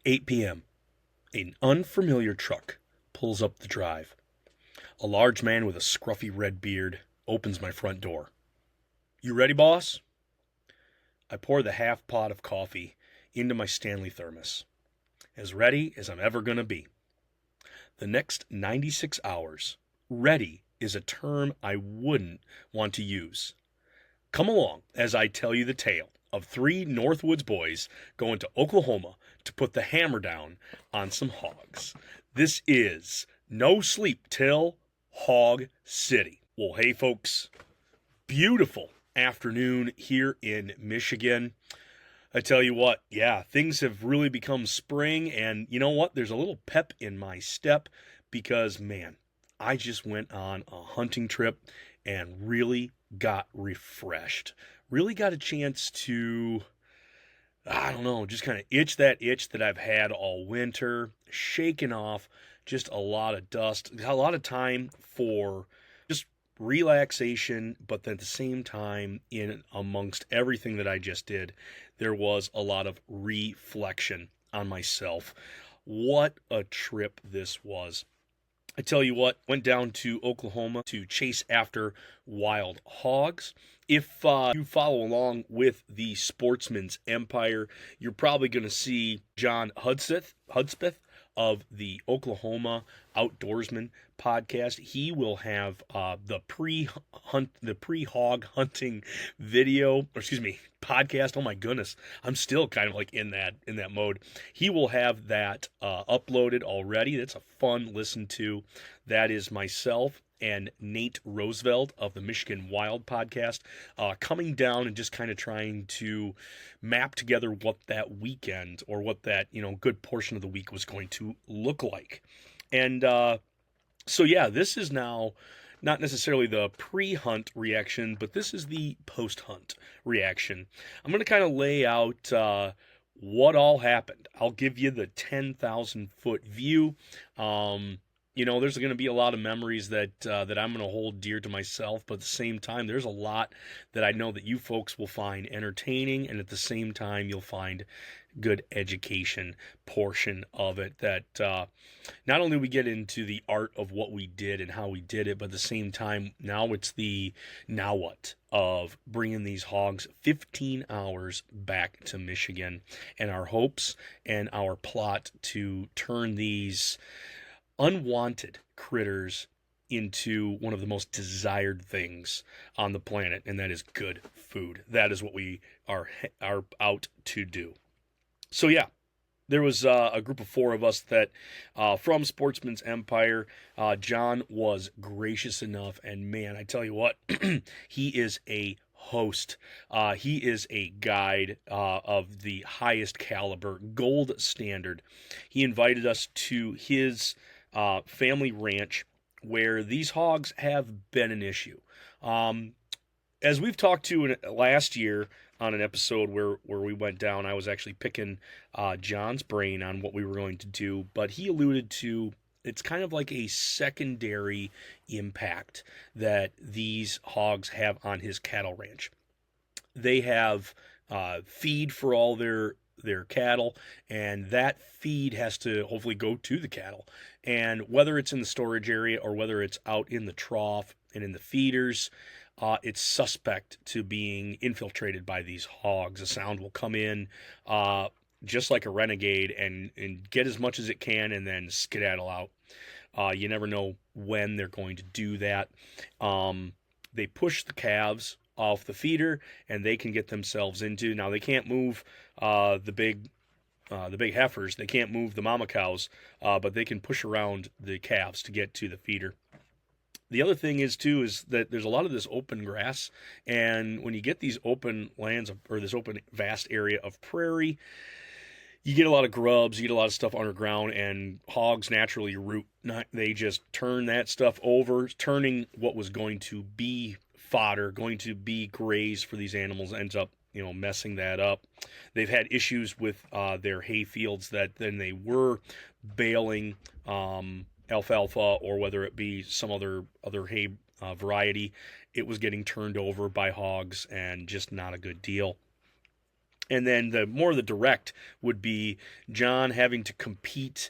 8 p.m. An unfamiliar truck pulls up the drive. A large man with a scruffy red beard opens my front door. "You ready, boss?" I pour the half pot of coffee into my Stanley thermos. As ready as I'm ever going to be. The next 96 hours, ready is a term I wouldn't want to use. Come along as I tell you the tale of 3 Northwoods boys going to Oklahoma to put the hammer down on some hogs. This is No Sleep Till Hog City. Well, hey folks, beautiful afternoon here in Michigan. I tell you what, yeah, things have really become spring, and you know what? There's a little pep in my step because, man, I just went on a hunting trip and really got refreshed. Really got a chance to, I don't know, just kind of itch that I've had all winter, shaking off just a lot of dust, a lot of time for just relaxation, but then at the same time, in amongst everything that I just did, there was a lot of reflection on myself. What a trip this was. I tell you what, went down to Oklahoma to chase after wild hogs. If you follow along with the Sportsman's Empire, you're probably going to see John Hudspeth of the Oklahoma Outdoorsman podcast. He will have the pre-hog hunting podcast. Oh my goodness, I'm still kind of like in that mode. He will have that uploaded already. That's a fun listen to. That is myself and Nate Rozeveld of the Michigan Wild podcast coming down and just kind of trying to map together what that weekend or what that, good portion of the week was going to look like. And so yeah, this is now not necessarily the pre-hunt reaction, but this is the post-hunt reaction. I'm going to kind of lay out what all happened. I'll give you the 10,000-foot view. There's going to be a lot of memories that I'm going to hold dear to myself, but at the same time, there's a lot that I know that you folks will find entertaining, and at the same time, you'll find good education portion of it that not only we get into the art of what we did and how we did it, but at the same time, now it's the now what of bringing these hogs 15 hours back to Michigan, and our hopes and our plot to turn these unwanted critters into one of the most desired things on the planet, and that is good food. That is what we are out to do. So yeah, there was a group of 4 of us that from Sportsman's Empire. John was gracious enough, and man, I tell you what, he is a host. He is a guide of the highest caliber, gold standard. He invited us to his family ranch where these hogs have been an issue. As we've talked to last year on an episode where we went down, I was actually picking John's brain on what we were going to do, but he alluded to it's kind of like a secondary impact that these hogs have on his cattle ranch. They have feed for all their cattle, and that feed has to hopefully go to the cattle. And whether it's in the storage area or whether it's out in the trough and in the feeders, it's suspect to being infiltrated by these hogs. A sound will come in just like a renegade and get as much as it can and then skedaddle out. You never know when they're going to do that. They push the calves off the feeder, and they can get themselves into. Now they can't move the big heifers. They can't move the mama cows, but they can push around the calves to get to the feeder. The other thing is that there's a lot of this open grass, and when you get these open lands or this open vast area of prairie, you get a lot of grubs, you get a lot of stuff underground, and hogs naturally root. They just turn that stuff over, turning what was going to be fodder, going to be graze for these animals, ends up messing that up. They've had issues with their hay fields that then they were baling alfalfa, or whether it be some other hay variety, it was getting turned over by hogs, and just not a good deal. And then the direct would be John having to compete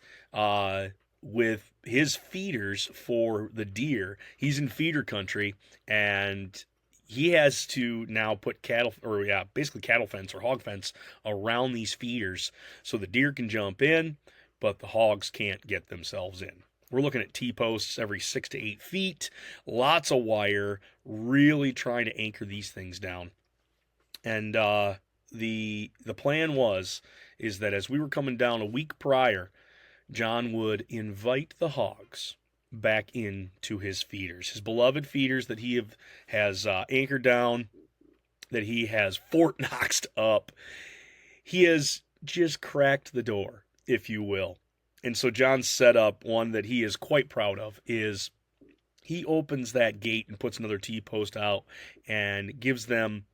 with his feeders for the deer. He's in feeder country, and he has to now put basically cattle fence or hog fence around these feeders so the deer can jump in, but the hogs can't get themselves in. We're looking at T-posts every 6 to 8 feet, lots of wire, really trying to anchor these things down. And the plan is that as we were coming down a week prior, John would invite the hogs back into his feeders, his beloved feeders that he has anchored down, that he has Fort Knoxed up. He has just cracked the door, if you will. And so John's set up one that he is quite proud of is he opens that gate and puts another T-post out and gives them,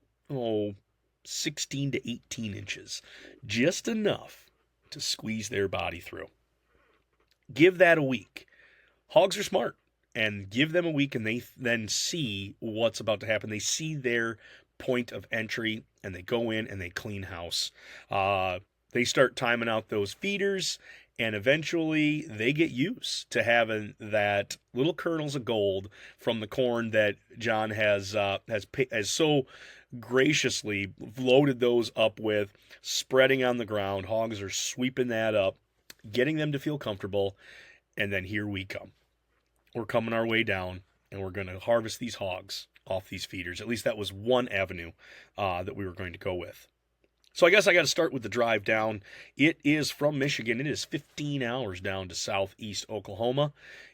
16 to 18 inches, just enough to squeeze their body through. Give that a week. Hogs are smart, and give them a week and they then see what's about to happen. They see their point of entry and they go in and they clean house. They start timing out those feeders, and eventually they get used to having that little kernels of gold from the corn that John has so graciously loaded those up with, spreading on the ground. Hogs are sweeping that up, getting them to feel comfortable, and then here we come. We're coming our way down, and we're going to harvest these hogs off these feeders. At least that was one avenue that we were going to go with. So I guess I got to start with the drive down. It is from Michigan. It is 15 hours down to southeast Oklahoma.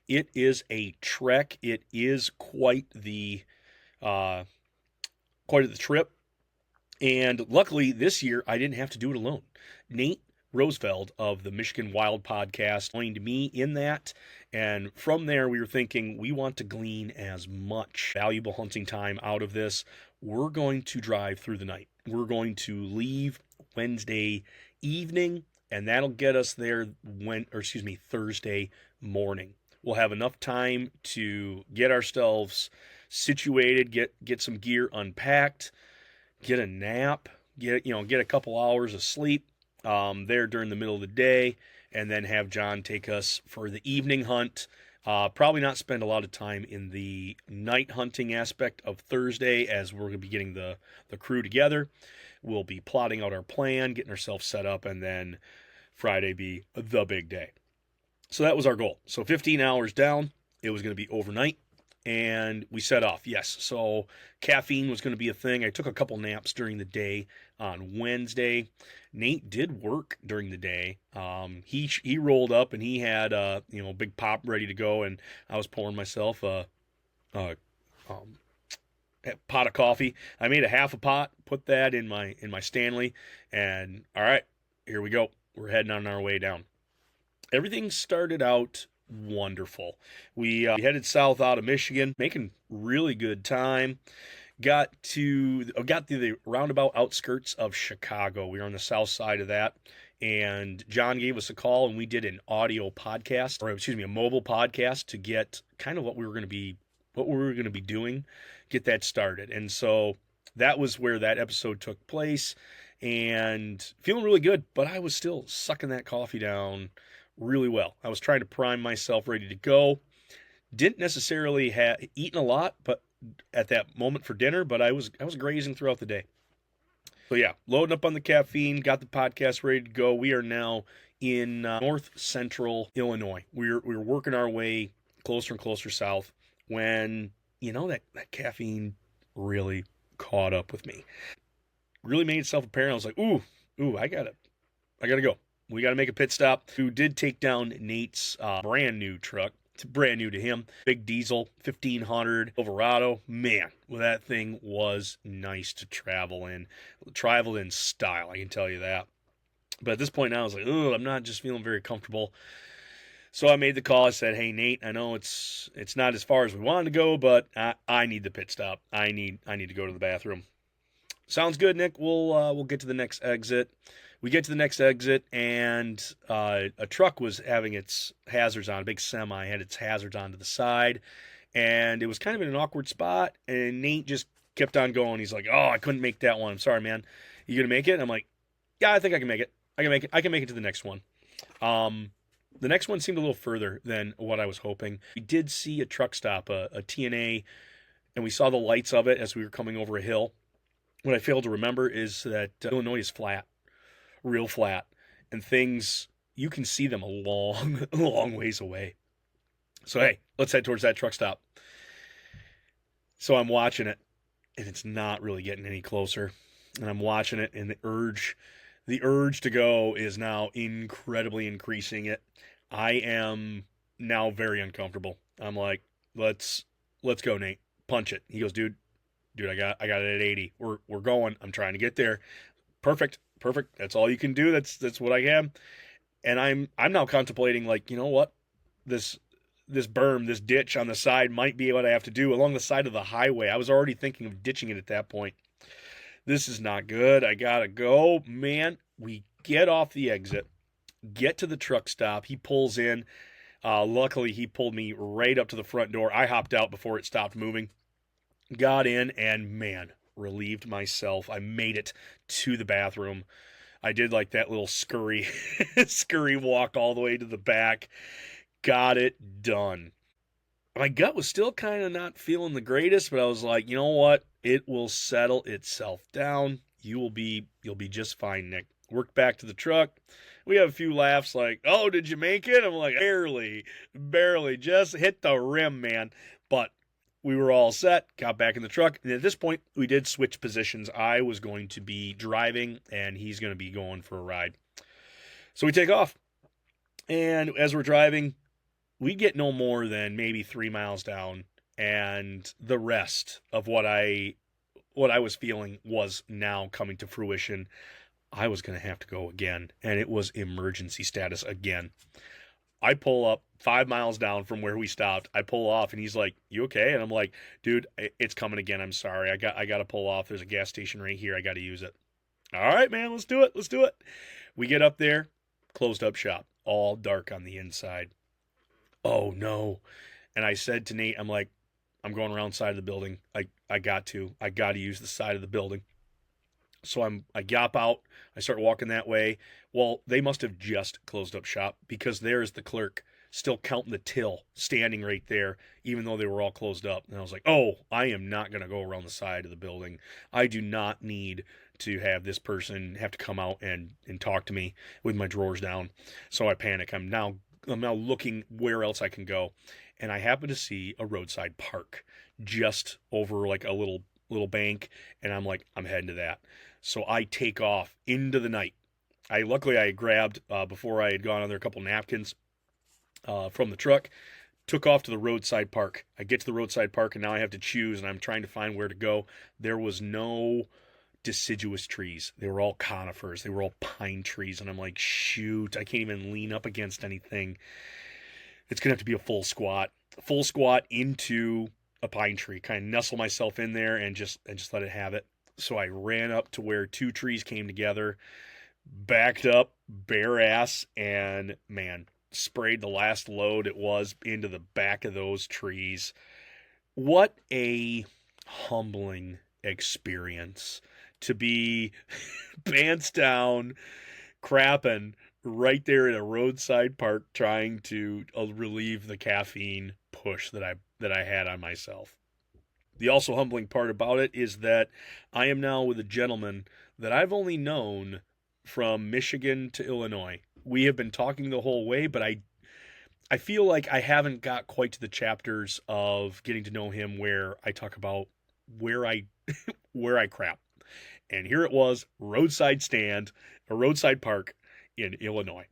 It is a trek. It is quite the trip. And luckily this year I didn't have to do it alone. Nate Rozeveld of the Michigan Wild Podcast joined me in that. And from there we were thinking we want to glean as much valuable hunting time out of this. We're going to drive through the night. We're going to leave Wednesday evening, and that'll get us there Thursday morning. We'll have enough time to get ourselves situated, get some gear unpacked, get a nap, get a couple hours of sleep there during the middle of the day, and then have John take us for the evening hunt. Probably not spend a lot of time in the night hunting aspect of Thursday, as we're going to be getting the crew together. We'll be plotting out our plan, getting ourselves set up, and then Friday be the big day. So that was our goal. So 15 hours down, it was going to be overnight, and we set off. Yes, so caffeine was going to be a thing. I took a couple naps during the day on Wednesday. Nate did work during the day. He rolled up and he had a big pop ready to go, and I was pouring myself a pot of coffee. I made a half a pot, put that in my Stanley, and all right, here we go. We're heading on our way down. Everything started out wonderful. We headed south out of Michigan, making really good time. Got to the roundabout outskirts of Chicago. We were on the south side of that, and John gave us a call, and we did an audio podcast, a mobile podcast to get kind of what we were going to be doing, get that started. And so that was where that episode took place, and feeling really good, but I was still sucking that coffee down really well. I was trying to prime myself ready to go. Didn't necessarily have eaten a lot, but at that moment for dinner, but I was grazing throughout the day. So yeah, loading up on the caffeine, got the podcast ready to go. We are now in north central Illinois. We're working our way closer and closer south when that caffeine really caught up with me. Really made itself apparent. I was like, ooh, I gotta go. We got to make a pit stop. We did take down Nate's brand new truck. It's brand new to him. Big diesel, 1500 Silverado. Man, well, that thing was nice to travel in. Traveled in style, I can tell you that. But at this point now, I was like, I'm not just feeling very comfortable. So I made the call. I said, hey, Nate, I know it's not as far as we wanted to go, but I need the pit stop. I need to go to the bathroom. Sounds good, Nick. We'll get to the next exit. We get to the next exit, and a truck was having its hazards on. A big semi had its hazards on to the side, and it was kind of in an awkward spot, and Nate just kept on going. He's like, I couldn't make that one. I'm sorry, man. You going to make it? And I'm like, Yeah, I think I can make it. I can make it. I can make it to the next one. The next one seemed a little further than what I was hoping. We did see a truck stop, a TNA, and we saw the lights of it as we were coming over a hill. What I failed to remember is that Illinois is flat, real flat, and things you can see them a long, long ways away. So hey, let's head towards that truck stop. So I'm watching it, and it's not really getting any closer. And I'm watching it, and the urge to go is now incredibly increasing. I am now very uncomfortable. I'm like, let's go, Nate. Punch it. He goes, dude, I got it at 80. We're going. I'm trying to get there. Perfect. That's all you can do. That's what I am. And I'm now contemplating, like, you know what? This berm, this ditch on the side might be what I have to do along the side of the highway. I was already thinking of ditching it at that point. This is not good. I gotta go. Man, we get off the exit, get to the truck stop. He pulls in. Luckily, he pulled me right up to the front door. I hopped out before it stopped moving. Got in, and man, relieved myself. I made it to the bathroom. I did like that little scurry walk all the way to the back. Got it done. My gut was still kind of not feeling the greatest, but I was like, you know what? It will settle itself down. You'll be just fine, Nick. Worked back to the truck. We have a few laughs like, oh, did you make it? I'm like, barely, just hit the rim, man. But we were all set, got back in the truck, and at this point, we did switch positions. I was going to be driving, and he's going to be going for a ride. So we take off. And as we're driving, we get no more than maybe 3 miles down, and the rest of what I was feeling was now coming to fruition. I was going to have to go again, and it was emergency status again. I pull up 5 miles down from where we stopped. I pull off, and he's like, "You okay?" And I'm like, "Dude, it's coming again. I'm sorry. I got to pull off. There's a gas station right here. I got to use it." All right, man, let's do it. We get up there, closed up shop, all dark on the inside. Oh no. And I said to Nate, I'm like, I'm going around the side of the building. I got to use the side of the building. So I gap out. I start walking that way. Well, they must have just closed up shop because there's the clerk still counting the till standing right there, even though they were all closed up. And I was like, oh, I am not going to go around the side of the building. I do not need to have this person have to come out and talk to me with my drawers down. So I panic. I'm now looking where else I can go. And I happen to see a roadside park just over like a little bank. And I'm like, I'm heading to that. So I take off into the night. Luckily I grabbed, before I had gone on there, a couple napkins from the truck, took off to the roadside park. I get to the roadside park, and now I have to choose, and I'm trying to find where to go. There was no deciduous trees. They were all conifers. They were all pine trees, and I'm like, shoot, I can't even lean up against anything. It's going to have to be a full squat into a pine tree, kind of nestle myself in there and just let it have it. So I ran up to where two trees came together, backed up, bare ass, and man, sprayed the last load it was into the back of those trees. What a humbling experience to be pants down, crapping right there in a roadside park trying to relieve the caffeine push that I had on myself. The also humbling part about it is that I am now with a gentleman that I've only known from Michigan to Illinois. We have been talking the whole way, but I feel like I haven't got quite to the chapters of getting to know him where I talk about where I crap. And here it was, roadside park in Illinois.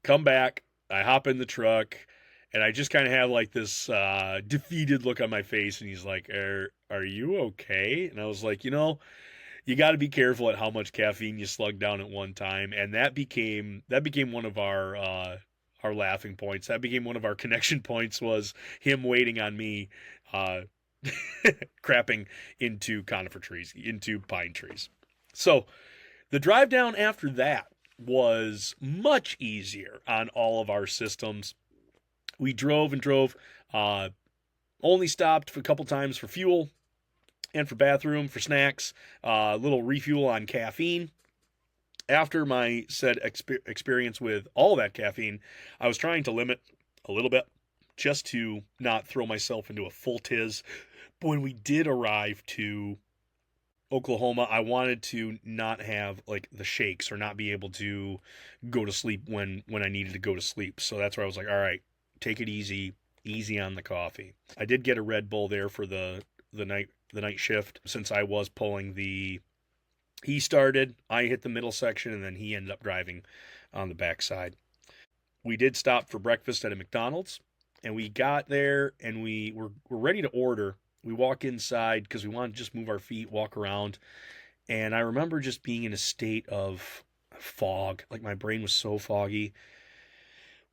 Come back, I hop in the truck, and I just kind of have like this defeated look on my face, and he's like, are you okay? And I was like, you got to be careful at how much caffeine you slug down at one time. And that became one of our laughing points. That became one of our connection points, was him waiting on me, crapping into conifer trees, into pine trees. So the drive down after that was much easier on all of our systems. We drove and drove, only stopped for a couple times for fuel and for bathroom, for snacks, a little refuel on caffeine. After my said experience with all that caffeine, I was trying to limit a little bit just to not throw myself into a full tiz. But when we did arrive to Oklahoma, I wanted to not have like the shakes or not be able to go to sleep when I needed to go to sleep. So that's where I was like, all right, take it easy, easy on the coffee. I did get a Red Bull there for the night shift since I was pulling the. He started, I hit the middle section, and then he ended up driving on the backside. We did stop for breakfast at a McDonald's, and we got there and we're ready to order. We walk inside because we want to just move our feet, walk around, and I remember just being in a state of fog. Like my brain was so foggy.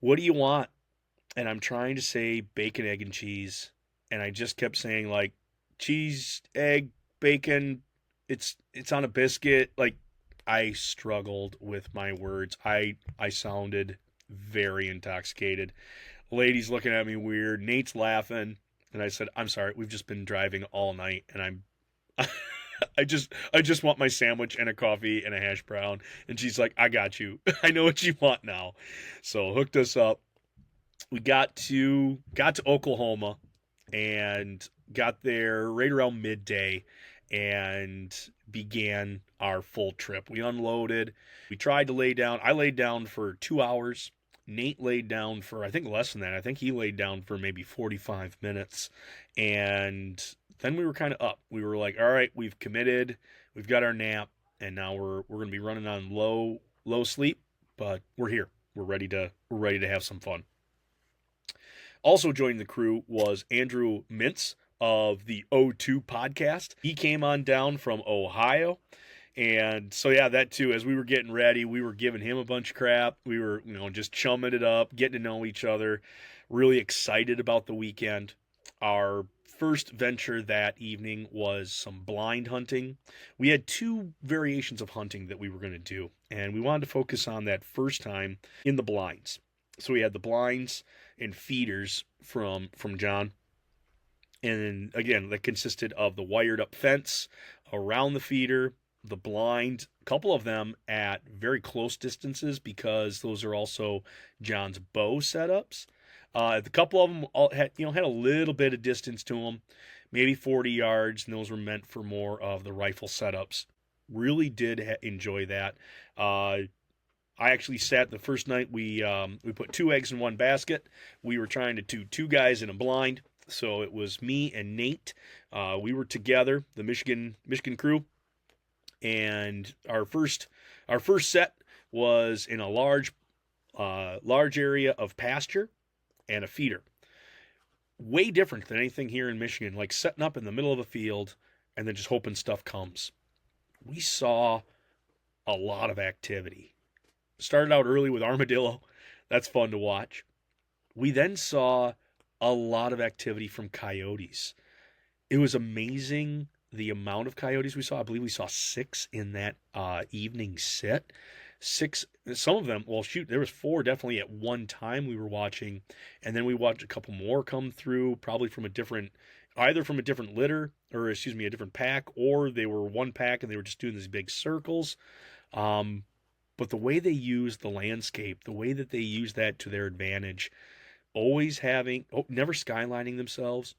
What do you want? And I'm trying to say bacon, egg, and cheese, and I just kept saying like cheese, egg, bacon. It's on a biscuit. Like I struggled with my words. I sounded very intoxicated. Lady's looking at me weird. Nate's laughing, and I said, "I'm sorry. We've just been driving all night, and I'm I just want my sandwich and a coffee and a hash brown." And she's like, "I got you. I know what you want now." So hooked us up. We got to Oklahoma and got there right around midday and began our full trip. We unloaded. We tried to lay down. I laid down for 2 hours. Nate laid down for, I think, less than that. I think he laid down for maybe 45 minutes. And then we were kind of up. We were like, all right, we've committed. We've got our nap. And now we're going to be running on low sleep. But we're here. We're ready to have some fun. Also joining the crew was Andrew Muntz of the O2 podcast. He came on down from Ohio. And so, yeah, that too, as we were getting ready, we were giving him a bunch of crap. We were, just chumming it up, getting to know each other, really excited about the weekend. Our first venture that evening was some blind hunting. We had two variations of hunting that we were going to do, and we wanted to focus on that first time in the blinds. So we had the blinds and feeders from John. And again, that consisted of the wired up fence around the feeder, the blind, a couple of them at very close distances because those are also John's bow setups. A couple of them all had a little bit of distance to them, maybe 40 yards, and those were meant for more of the rifle setups. Really did enjoy that. I actually sat the first night. We put 2 eggs in one basket. We were trying to do 2 guys in a blind, so it was me and Nate. We were together, the Michigan crew, and our first set was in a large area of pasture and a feeder. Way different than anything here in Michigan, like setting up in the middle of a field and then just hoping stuff comes. We saw a lot of activity. Started out early with armadillo. That's fun to watch. We then saw a lot of activity from coyotes. It was amazing the amount of coyotes we saw. I believe we saw 6 in that evening sit. 6, some of them, well, shoot, there was 4 definitely at one time we were watching. And then we watched a couple more come through, probably from either from a different litter, or excuse me, a different pack, or they were one pack and they were just doing these big circles. But the way they use the landscape, the way that they use that to their advantage, always never skylining themselves.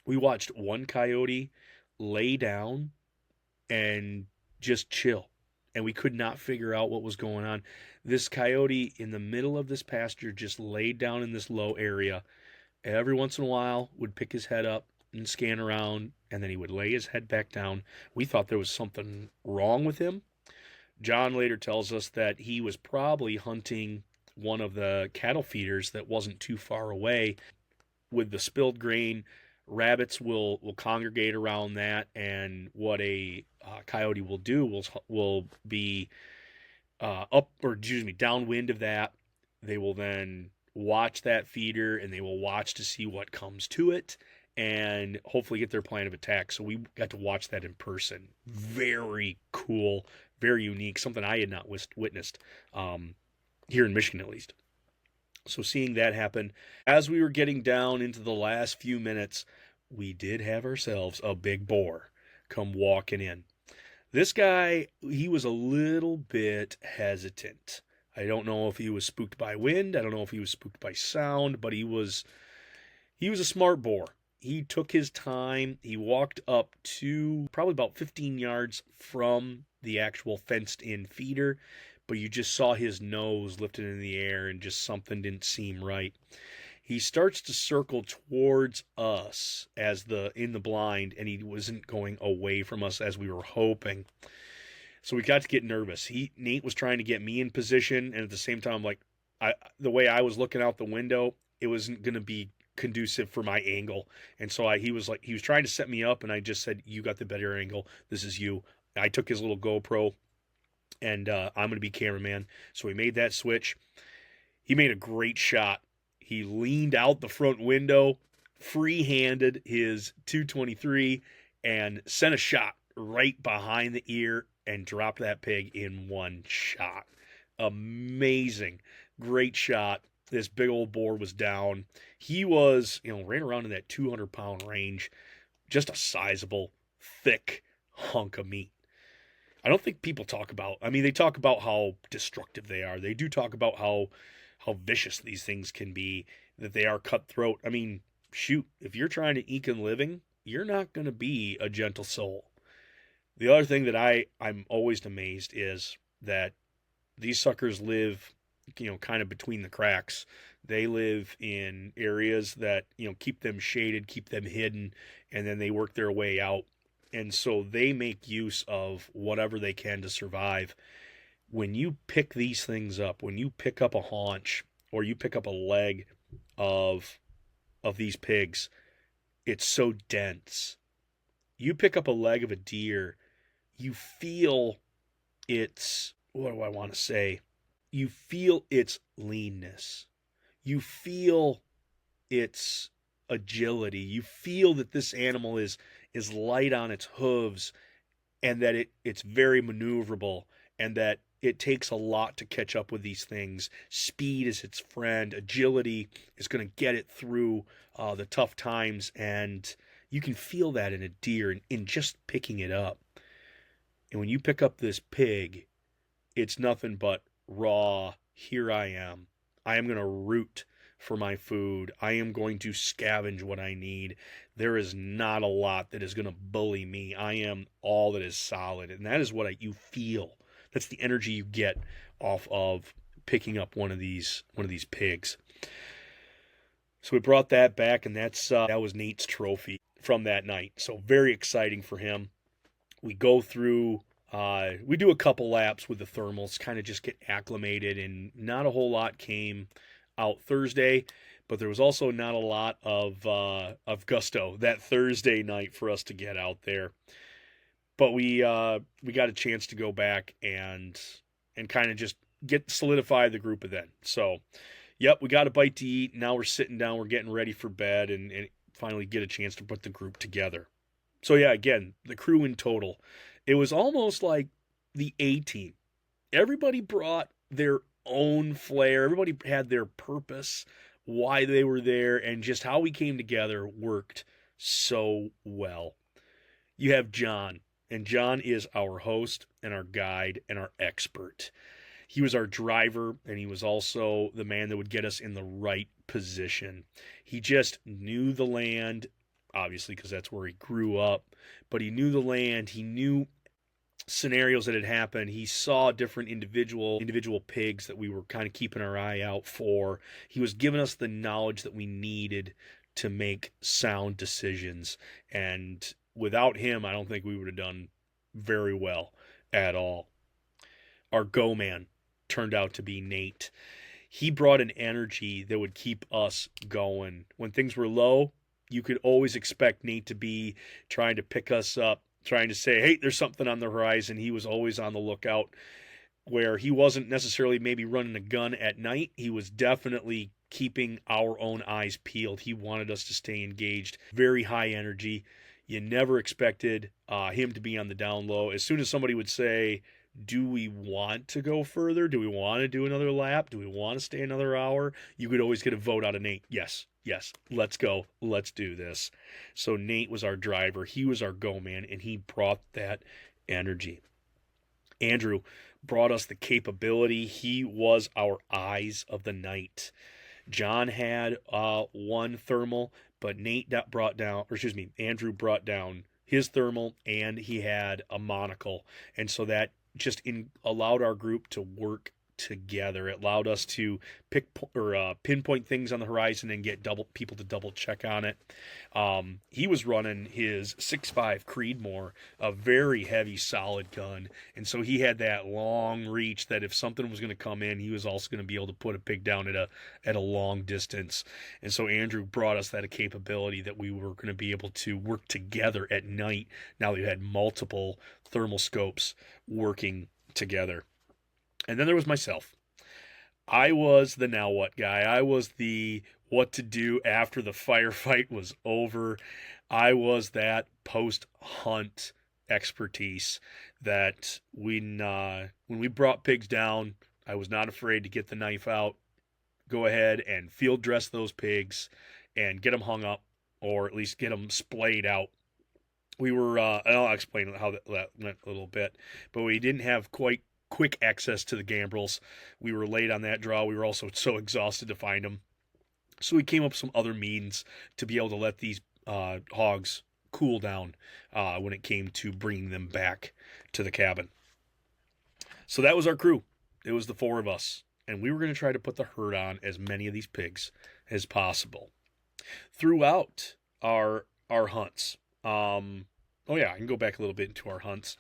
We watched one coyote lay down and just chill, and we could not figure out what was going on. This coyote in the middle of this pasture just laid down in this low area. Every once in a while would pick his head up and scan around, and then he would lay his head back down. We thought there was something wrong with him. John later tells us that he was probably hunting one of the cattle feeders that wasn't too far away. With the spilled grain, rabbits will congregate around that, and what a coyote will do will be downwind of that. They will then watch that feeder, and they will watch to see what comes to it, and hopefully get their plan of attack. So we got to watch that in person. Very cool, very unique, something I had not witnessed here in Michigan at least. So seeing that happen, as we were getting down into the last few minutes, we did have ourselves a big boar come walking in. This guy, he was a little bit hesitant. I don't know if he was spooked by wind. I don't know if he was spooked by sound, but he was a smart boar. He took his time. He walked up to probably about 15 yards from the actual fenced in feeder, but you just saw his nose lifted in the air and just something didn't seem right. He starts to circle towards us as the in the blind, and he wasn't going away from us as we were hoping. So we got to get nervous. Nate was trying to get me in position, and at the same time, like the way I was looking out the window, it wasn't going to be conducive for my angle. And so he was trying to set me up, and I just said, "You got the better angle. This is you." I took his little GoPro, and I'm going to be cameraman. So we made that switch. He made a great shot. He leaned out the front window, free-handed his 223, and sent a shot right behind the ear and dropped that pig in one shot. Amazing. Great shot. This big old boar was down. He was, right around in that 200-pound range. Just a sizable, thick hunk of meat. I don't think people talk about, they talk about how destructive they are. They do talk about how vicious these things can be, that they are cutthroat. Shoot, if you're trying to eke a living, you're not going to be a gentle soul. The other thing that I'm always amazed is that these suckers live, kind of between the cracks. They live in areas that, keep them shaded, keep them hidden, and then they work their way out. And so they make use of whatever they can to survive. When you pick these things up, when you pick up a haunch or you pick up a leg of these pigs, it's so dense. You pick up a leg of a deer, you feel its, what do I want to say? You feel its leanness. You feel its agility. You feel that this animal is light on its hooves, and that it's very maneuverable, and that it takes a lot to catch up with these things. Speed is its friend. Agility is going to get it through the tough times, and you can feel that in a deer in just picking it up. And when you pick up this pig, it's nothing but raw, here I am. I am going to root for my food. I am going to scavenge what I need. There is not a lot that is going to bully me. I am all that is solid. And that is what you feel. That's the energy you get off of picking up one of these pigs. So we brought that back, and that was Nate's trophy from that night. So very exciting for him. We go through, we do a couple laps with the thermals, kind of just get acclimated, and not a whole lot came out Thursday, but there was also not a lot of gusto that Thursday night for us to get out there. But we got a chance to go back and kind of just solidify the group then. So, yep, we got a bite to eat. Now we're sitting down, we're getting ready for bed, and finally get a chance to put the group together. So yeah, again, the crew in total, it was almost like the A-team. Everybody brought their own flair. Everybody had their purpose, why they were there, and just how we came together worked so well. You have John, and John is our host and our guide and our expert. He was our driver, and he was also the man that would get us in the right position. He just knew the land, obviously, because that's where he grew up, but he knew the land. He knew scenarios that had happened. He saw different individual pigs that we were kind of keeping our eye out for. He was giving us the knowledge that we needed to make sound decisions. And without him, I don't think we would have done very well at all. Our go-man turned out to be Nate. He brought an energy that would keep us going. When things were low, you could always expect Nate to be trying to pick us up, trying to say, hey, there's something on the horizon. He was always on the lookout, where he wasn't necessarily maybe running a gun at night. He was definitely keeping our own eyes peeled. He wanted us to stay engaged. Very high energy. You never expected him to be on the down low. As soon as somebody would say, do we want to go further? Do we want to do another lap? Do we want to stay another hour? You could always get a vote out of Nate. Yes, let's go. Let's do this. So Nate was our driver. He was our go man, and he brought that energy. Andrew brought us the capability. He was our eyes of the night. John had one thermal, but Andrew brought down his thermal, and he had a monocle, and so that just allowed our group to work together. It allowed us to pinpoint things on the horizon and get people to double check on it. He was running his 6.5 Creedmoor, a very heavy, solid gun, and so he had that long reach that if something was going to come in, he was also going to be able to put a pig down at a long distance. And so Andrew brought us that capability that we were going to be able to work together at night. Now we had multiple thermal scopes working together. And then there was myself. I was the now what guy. I was the what to do after the firefight was over. I was that post-hunt expertise that when we brought pigs down, I was not afraid to get the knife out, go ahead and field dress those pigs and get them hung up, or at least get them splayed out. We were, and I'll explain how that went a little bit, but we didn't have quite quick access to the gambrels. We were late on that draw. We were also so exhausted to find them. So we came up with some other means to be able to let these hogs cool down when it came to bringing them back to the cabin. So that was our crew. It was the four of us. And we were going to try to put the herd on as many of these pigs as possible. Throughout our hunts, I can go back a little bit into our hunts.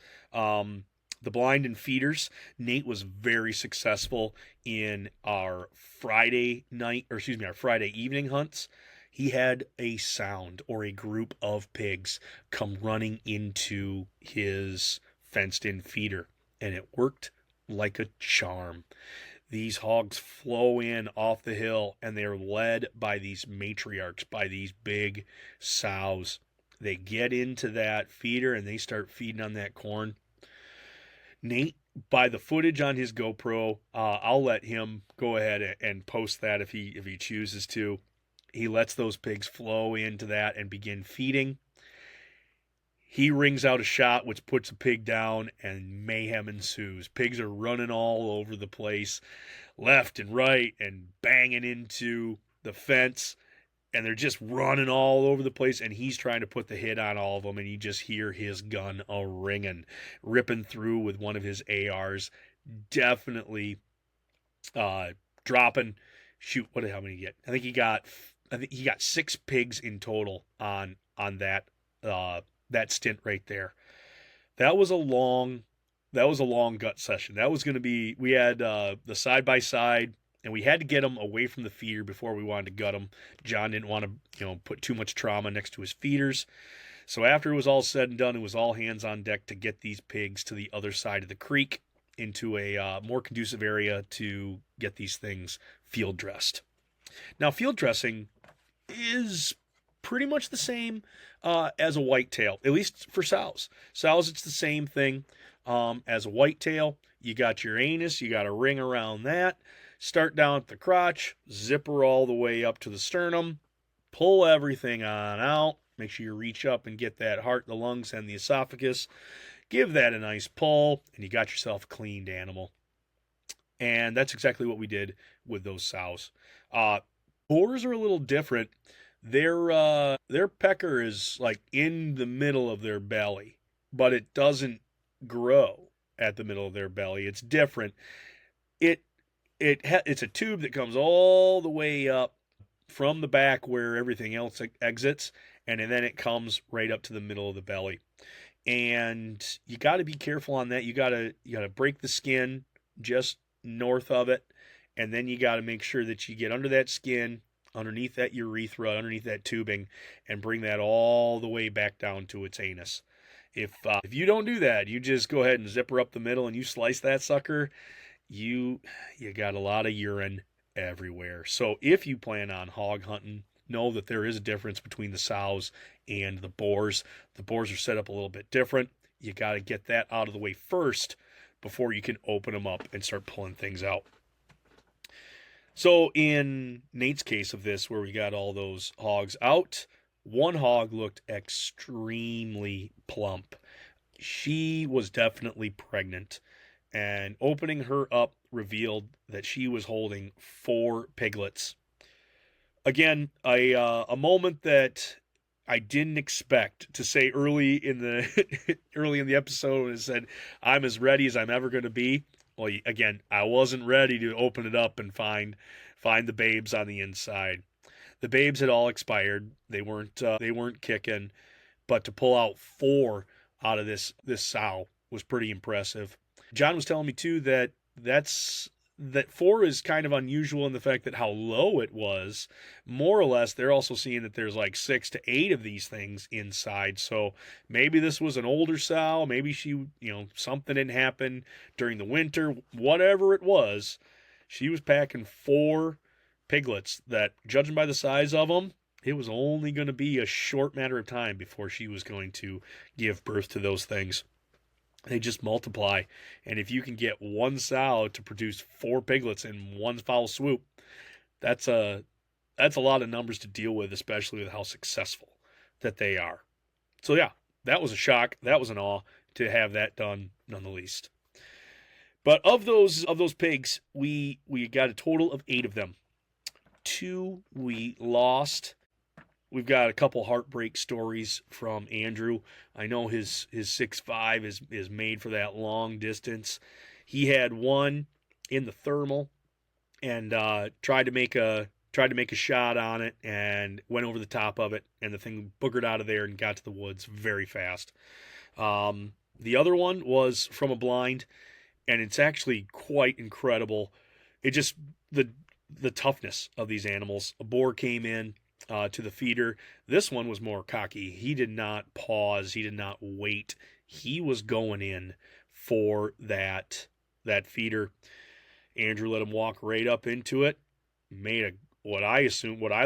The blind and feeders, Nate was very successful in our Friday evening hunts. He had a sound or a group of pigs come running into his fenced-in feeder, and it worked like a charm. These hogs flow in off the hill, and they're led by these matriarchs, by these big sows. They get into that feeder, and they start feeding on that corn. Nate, by the footage on his GoPro, I'll let him go ahead and post that if he chooses to. He lets those pigs flow into that and begin feeding. He rings out a shot, which puts a pig down, and mayhem ensues. Pigs are running all over the place, left and right, and banging into the fence. And they're just running all over the place, and he's trying to put the hit on all of them, and you just hear his gun a-ringing, ripping through with one of his ARs, definitely dropping. Shoot, how many did he get? I think he got 6 pigs in total on that stint right there. That was a long gut session. That was going to be, we had the side-by-side, and we had to get them away from the feeder before we wanted to gut them. John didn't want to, put too much trauma next to his feeders. So after it was all said and done, it was all hands on deck to get these pigs to the other side of the creek into a more conducive area to get these things field dressed. Now, field dressing is pretty much the same as a whitetail, at least for sows. Sows, it's the same thing as a whitetail. You got your anus, you got a ring around that. Start down at the crotch, zipper all the way up to the sternum, pull everything on out. Make sure you reach up and get that heart, the lungs, and the esophagus. Give that a nice pull, and you got yourself a cleaned animal. And that's exactly what we did with those sows. Boars are a little different. Their pecker is like in the middle of their belly, but it doesn't grow at the middle of their belly. It's different. It's a tube that comes all the way up from the back where everything else exits, and then it comes right up to the middle of the belly. And you got to be careful on that. You got to break the skin just north of it, and then you got to make sure that you get under that skin, underneath that urethra, underneath that tubing, and bring that all the way back down to its anus. If you don't do that, you just go ahead and zipper up the middle and you slice that sucker, you got a lot of urine everywhere. So if you plan on hog hunting, know that there is a difference between the sows and the boars. The boars are set up a little bit different. You got to get that out of the way first before you can open them up and start pulling things out. So in Nate's case of this, where we got all those hogs out, one hog looked extremely plump. she was definitely pregnant, and opening her up revealed that she was holding 4 piglets. Again, a moment that I didn't expect to say early in the early in the episode. When it said, "I'm as ready as I'm ever going to be." Well, again, I wasn't ready to open it up and find the babes on the inside. The babes had all expired. They weren't kicking, but to pull out 4 out of this sow was pretty impressive. John was telling me too that 4 is kind of unusual in the fact that how low it was. More or less, they're also seeing that there's like 6 to 8 of these things inside. So maybe this was an older sow. Maybe something didn't happen during the winter. Whatever it was, she was packing 4 piglets that, judging by the size of them, it was only going to be a short matter of time before she was going to give birth to those things. They just multiply. And if you can get one sow to produce 4 piglets in one foul swoop, that's a lot of numbers to deal with, especially with how successful that they are. So yeah, that was a shock. That was an awe to have that done, none the least. But of those pigs, we got a total of 8 of them. 2 we lost. We've got a couple heartbreak stories from Andrew. I know his 6'5" is made for that long distance. He had one in the thermal and tried to make a shot on it and went over the top of it, and the thing boogered out of there and got to the woods very fast. The other one was from a blind, and it's actually quite incredible. It just the toughness of these animals. A boar came in to the feeder. This one was more cocky. He did not pause. He did not wait. He was going in for that feeder. Andrew let him walk right up into it. Made what I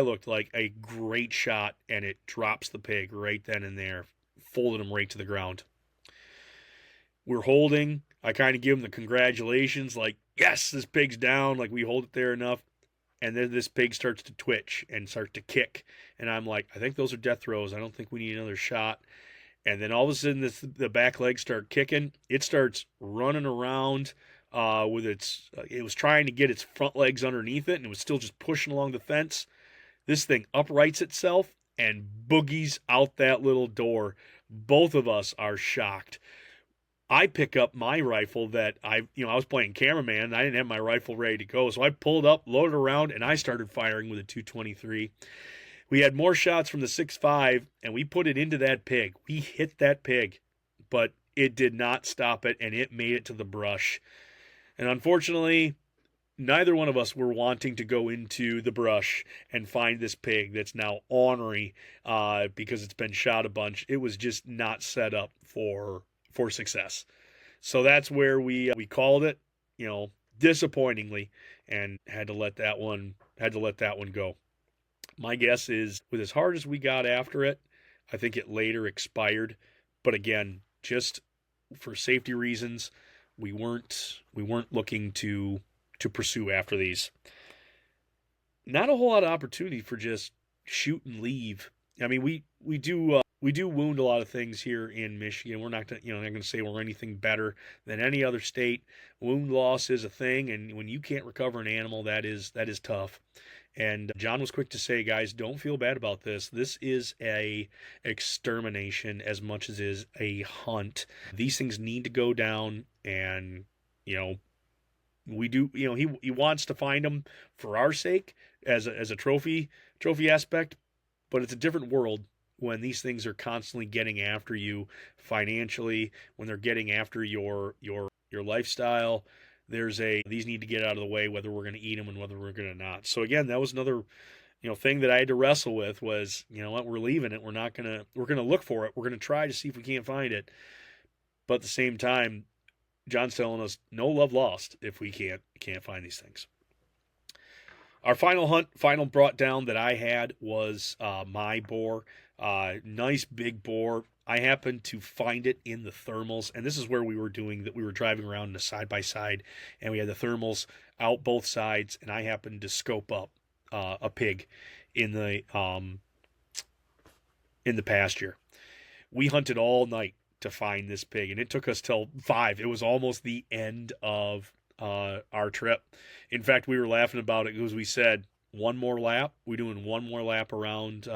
looked like a great shot, and it drops the pig right then and there. Folded him right to the ground. We're holding. I kind of give him the congratulations, like, yes, this pig's down. Like, we hold it there enough. And then this pig starts to twitch and start to kick. And I'm like, I think those are death throws. I don't think we need another shot. And then all of a sudden, the back legs start kicking. It starts running around with it was trying to get its front legs underneath it, and it was still just pushing along the fence. This thing uprights itself and boogies out that little door. Both of us are shocked. I pick up my rifle that I was playing cameraman, and I didn't have my rifle ready to go. So I pulled up, loaded around, and I started firing with a .223. We had more shots from the 6.5, and we put it into that pig. We hit that pig, but it did not stop it, and it made it to the brush. And unfortunately, neither one of us were wanting to go into the brush and find this pig that's now ornery because it's been shot a bunch. It was just not set up for success. So that's where we called it, disappointingly, and had to let that one go. My guess is, with as hard as we got after it, I think it later expired. But again, just for safety reasons, we weren't looking to pursue after these. Not a whole lot of opportunity for just shoot and leave. I mean, we do wound a lot of things here in Michigan. We're not going to say we're anything better than any other state. Wound loss is a thing, and when you can't recover an animal, that is tough. And John was quick to say, guys, don't feel bad about this. This is a extermination as much as is a hunt. These things need to go down, and we do. He wants to find them for our sake as a trophy aspect, but it's a different world when these things are constantly getting after you financially, when they're getting after your lifestyle. These need to get out of the way, whether we're going to eat them and whether we're going to not. So again, that was another thing that I had to wrestle with was, what, we're leaving it. We're going to look for it. We're going to try to see if we can't find it. But at the same time, John's telling us no love lost if we can't find these things. Our final brought down that I had was my boar. Nice big boar. I happened to find it in the thermals, and this is where we were driving around in a side-by-side, and we had the thermals out both sides, and I happened to scope up a pig in the pasture. We hunted all night to find this pig, and it took us till 5. It was almost the end of our trip. In fact, we were laughing about it because we said one more lap. We're doing one more lap around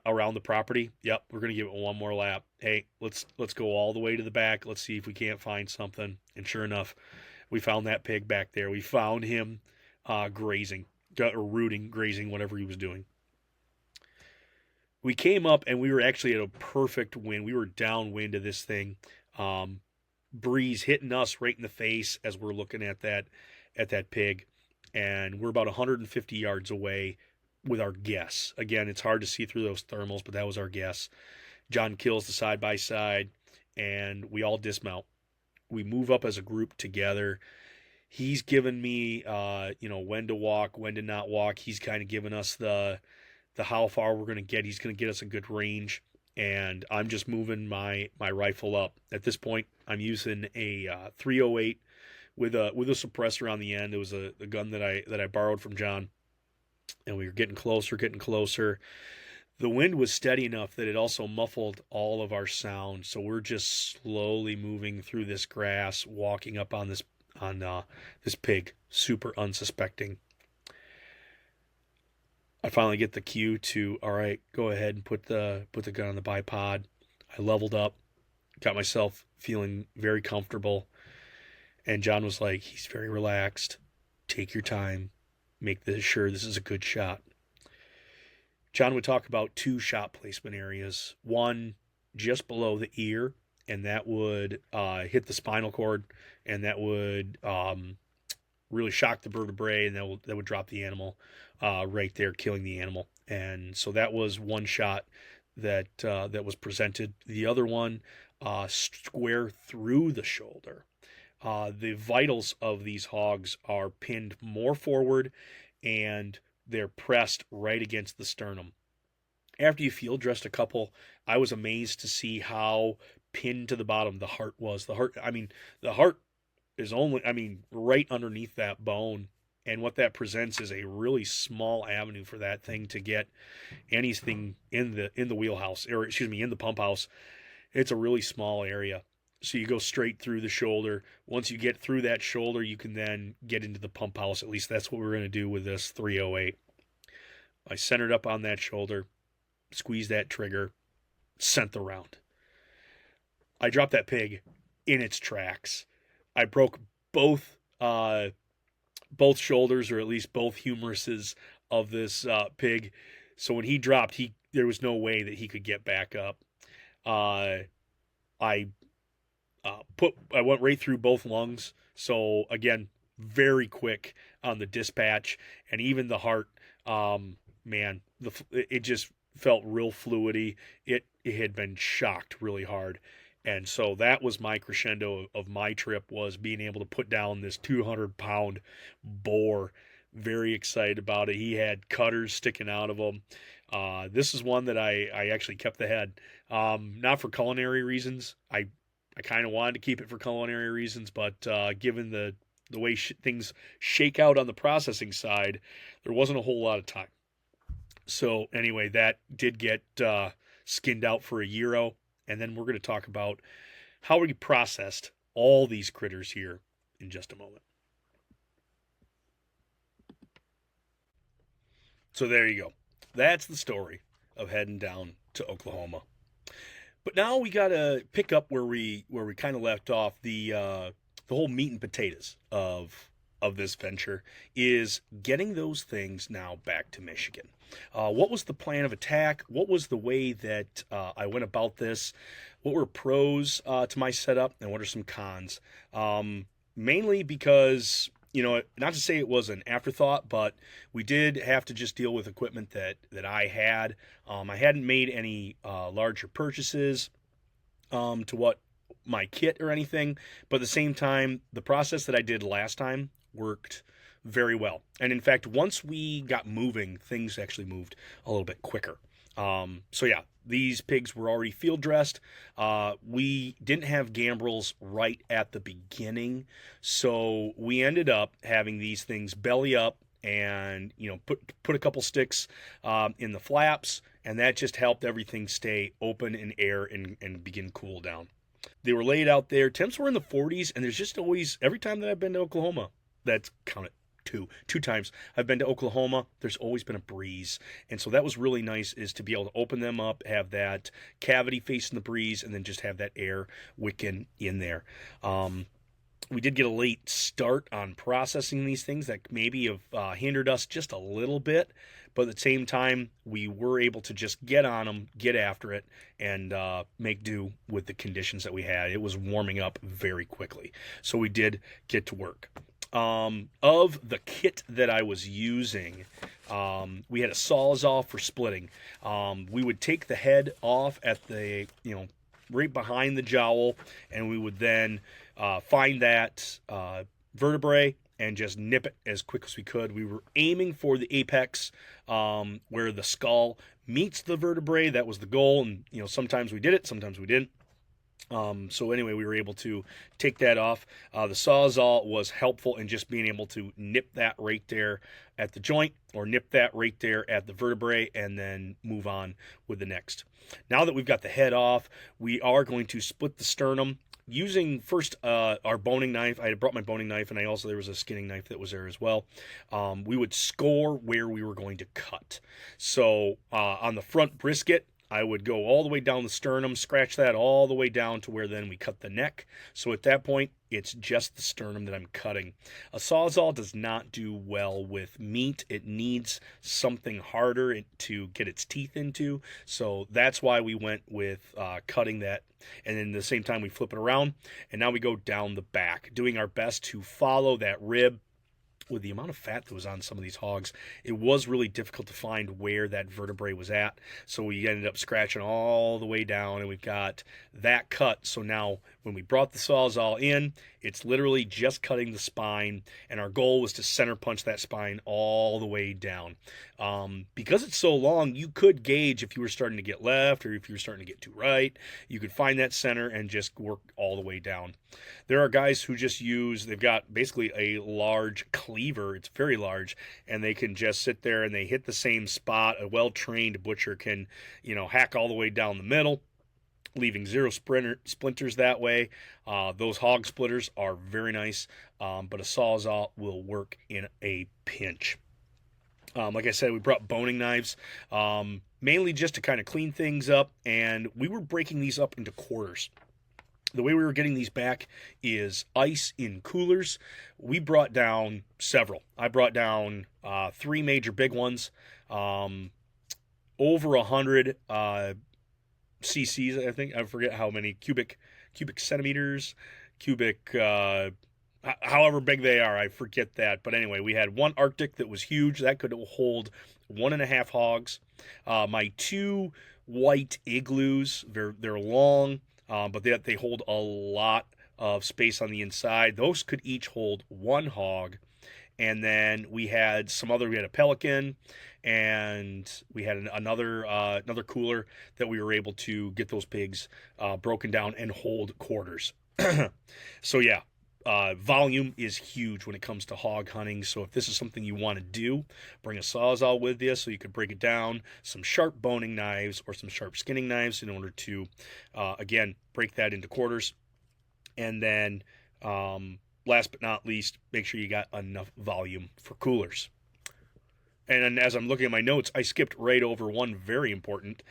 around the property. Yep, we're gonna give it one more lap. Hey, let's go all the way to the back. Let's see if we can't find something. And sure enough, we found that pig back there. We found him grazing or rooting, grazing, whatever he was doing. We came up and we were actually at a perfect wind. We were downwind of this thing. Breeze hitting us right in the face as we're looking at that pig, and we're about 150 yards away with our guess. Again, it's hard to see through those thermals, but that was our guess. John kills the side by side, and we all dismount. We move up as a group together. He's given me, when to walk, when to not walk. He's kind of given us the how far we're going to get. He's going to get us a good range, and I'm just moving my rifle up. At this point, I'm using a 308 with a suppressor on the end. It was a gun that I borrowed from John, and we were getting closer. The wind was steady enough that it also muffled all of our sound, so we're just slowly moving through this grass, walking up on this pig, super unsuspecting. I finally get the cue to, all right, go ahead and put the gun on the bipod. I leveled up, got myself feeling very comfortable, and John was like, he's very relaxed. Take your time. Make sure this is a good shot. John would talk about 2 shot placement areas. One just below the ear, and that would hit the spinal cord, and that would really shock the vertebrae, and that would drop the animal right there, killing the animal. And so that was one shot that was presented. The other one, square through the shoulder. The vitals of these hogs are pinned more forward, and they're pressed right against the sternum. After you field dressed a couple, I was amazed to see how pinned to the bottom the heart was. The heart is only, right underneath that bone. And what that presents is a really small avenue for that thing to get anything in the wheelhouse, or excuse me, in the pump house. It's a really small area. So you go straight through the shoulder. Once you get through that shoulder, you can then get into the pump house. At least that's what we're going to do with this 308. I centered up on that shoulder, squeezed that trigger, sent the round. I dropped that pig in its tracks. I broke both shoulders, or at least both humeruses of this pig. So when he dropped, there was no way that he could get back up. I went right through both lungs. So again, very quick on the dispatch, and even the heart, it just felt real fluidy. It had been shocked really hard. And so that was my crescendo of my trip, was being able to put down this 200-pound boar. Very excited about it. He had cutters sticking out of him. This is one that I actually kept the head. Not for culinary reasons. I kind of wanted to keep it for culinary reasons, but given the way things shake out on the processing side, there wasn't a whole lot of time. So anyway, that did get skinned out for a gyro, and then we're going to talk about how we processed all these critters here in just a moment. So there you go. That's the story of heading down to Oklahoma. But now we got to pick up where we kind of left off. The whole meat and potatoes of this venture is getting those things now back to Michigan. What was the plan of attack? What was the way that I went about this? What were pros to my setup, and what are some cons? Mainly because, not to say it was an afterthought, but we did have to just deal with equipment that I had. I hadn't made any larger purchases to what my kit or anything, but at the same time, the process that I did last time worked very well. And in fact, once we got moving, things actually moved a little bit quicker. So yeah, these pigs were already field dressed. We didn't have gambrels right at the beginning, so we ended up having these things belly up and put a couple sticks in the flaps, and that just helped everything stay open in air and begin cool down. They were laid out there. Temps were in the 40s, and there's just always, every time that I've been to Oklahoma, that's counted two times I've been to Oklahoma, there's always been a breeze. And so that was really nice, is to be able to open them up, have that cavity facing the breeze, and then just have that air wicking in there. We did get a late start on processing these things that maybe have hindered us just a little bit, but at the same time, we were able to just get on them, get after it, and make do with the conditions that we had. It was warming up very quickly, so we did get to work. Of the kit that I was using, we had a Sawzall for splitting. We would take the head off at the, right behind the jowl, and we would then find that vertebrae and just nip it as quick as we could. We were aiming for the apex, where the skull meets the vertebrae. That was the goal, and sometimes we did it, sometimes we didn't. So anyway, we were able to take that off. The Sawzall was helpful in just being able to nip that right there at the joint, or nip that right there at the vertebrae, and then move on with the next. Now that we've got the head off, we are going to split the sternum using first our boning knife. I had brought my boning knife, and there was a skinning knife that was there as well. We would score where we were going to cut. So on the front brisket, I would go all the way down the sternum, scratch that all the way down to where then we cut the neck. So at that point, it's just the sternum that I'm cutting. A Sawzall does not do well with meat. It needs something harder to get its teeth into. So that's why we went with cutting that. And then at the same time, we flip it around, and now we go down the back, doing our best to follow that rib. With the amount of fat that was on some of these hogs, it was really difficult to find where that vertebrae was at. So we ended up scratching all the way down, and we've got that cut. So now when we brought the Sawzall in, it's literally just cutting the spine, and our goal was to center punch that spine all the way down. Because it's so long, you could gauge if you were starting to get left or if you were starting to get too right. You could find that center and just work all the way down. There are guys who just they've got basically a large cleaver. It's very large, and they can just sit there and they hit the same spot. A well-trained butcher can, hack all the way down the middle, leaving zero splinters that way. Those hog splitters are very nice, but a Sawzall will work in a pinch. Like I said, we brought boning knives, mainly just to kind of clean things up, and we were breaking these up into quarters. The way we were getting these back is ice in coolers. We brought down several. I brought down 3 major big ones, over 100 cc's, I think. I forget how many cubic centimeters, however big they are, I forget that. But anyway, we had one Arctic that was huge. That could hold 1.5 hogs. My 2 white igloos, they're long, but they hold a lot of space on the inside. Those could each hold 1 hog. And then we had a Pelican, and we had another cooler that we were able to get those pigs broken down and hold quarters. So yeah, volume is huge when it comes to hog hunting. So if this is something you want to do, bring a Sawzall with you so you could break it down, some sharp boning knives or some sharp skinning knives in order to, again, break that into quarters. And then last but not least, make sure you got enough volume for coolers. And as I'm looking at my notes, I skipped right over one very important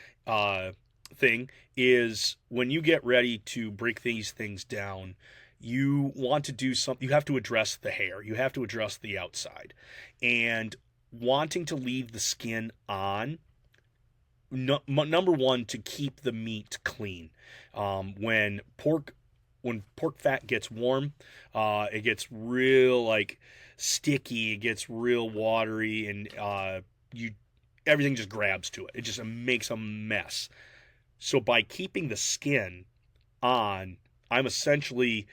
thing, is when you get ready to break these things down, you want to do something. You have to address the hair. You have to address the outside. And wanting to leave the skin on, number one, to keep the meat clean. When pork fat gets warm, it gets real sticky, it gets real watery, and everything just grabs to it. It just makes a mess. So by keeping the skin on, I'm essentially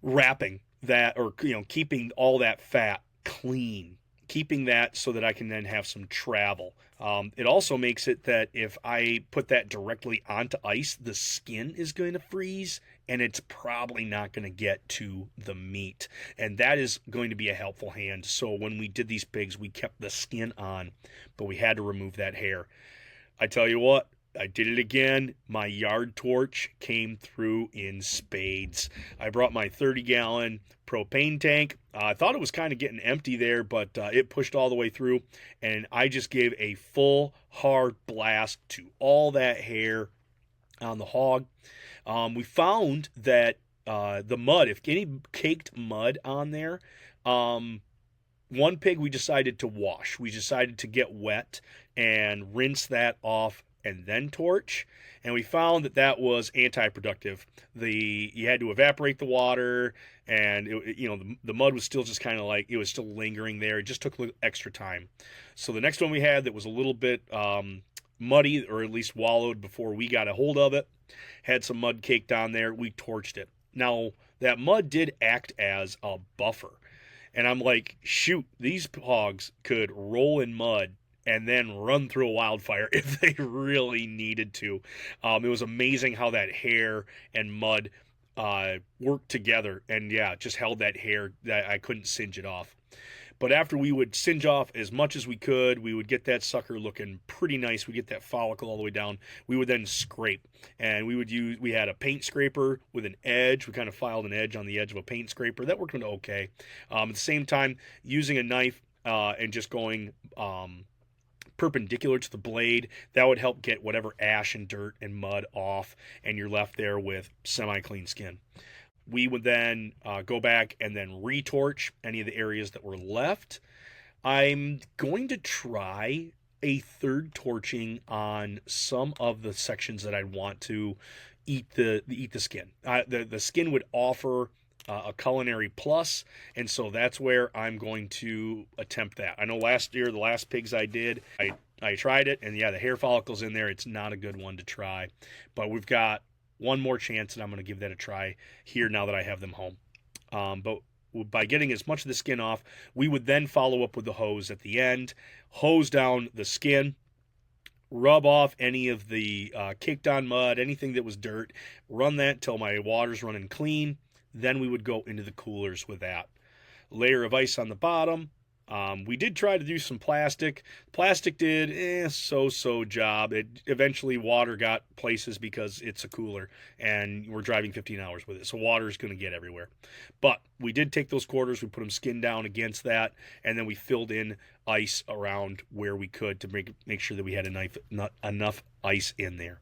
wrapping that, or keeping all that fat clean, keeping that so that I can then have some travel. It also makes it that if I put that directly onto ice, the skin is going to freeze, and it's probably not going to get to the meat. And that is going to be a helpful hand. So when we did these pigs, we kept the skin on, but we had to remove that hair. I tell you what, I did it again. My yard torch came through in spades. I brought my 30-gallon propane tank. I thought it was kind of getting empty there, but it pushed all the way through, and I just gave a full hard blast to all that hair on the hog. We found that the mud, if any caked mud on there, one pig we decided to wash. We decided to get wet and rinse that off and then torch. And we found that that was anti-productive. You had to evaporate the water, and the mud was still just kind of like, it was still lingering there. It just took a little extra time. So the next one we had that was a little bit muddy, or at least wallowed before we got a hold of it, had some mud caked on there. We torched it. Now that mud did act as a buffer. And I'm like, shoot, these hogs could roll in mud and then run through a wildfire if they really needed to. It was amazing how that hair and mud worked together, and yeah, just held that hair that I couldn't singe it off. But after we would singe off as much as we could, we would get that sucker looking pretty nice. We get that follicle all the way down. We would then scrape, and we had a paint scraper with an edge. We kind of filed an edge on the edge of a paint scraper. That worked okay. At the same time, using a knife and just going perpendicular to the blade, that would help get whatever ash and dirt and mud off, and you're left there with semi-clean skin. We would then go back and then retorch any of the areas that were left. I'm going to try a third torching on some of the sections that I'd want to eat the skin. The skin would offer a culinary plus, and so that's where I'm going to attempt that. I know last year, the last pigs I did, I tried it, and yeah, the hair follicles in there, it's not a good one to try. But we've got one more chance, and I'm going to give that a try here now that I have them home. But by getting as much of the skin off, we would then follow up with the hose at the end, hose down the skin, rub off any of the caked on mud, anything that was dirt, run that till my water's running clean. Then we would go into the coolers with that. Layer of ice on the bottom. We did try to do some plastic. Plastic did so-so job. Eventually water got places because it's a cooler and we're driving 15 hours with it, so water is going to get everywhere. But we did take those quarters, we put them skin down against that, and then we filled in ice around where we could to make sure that we had enough ice in there.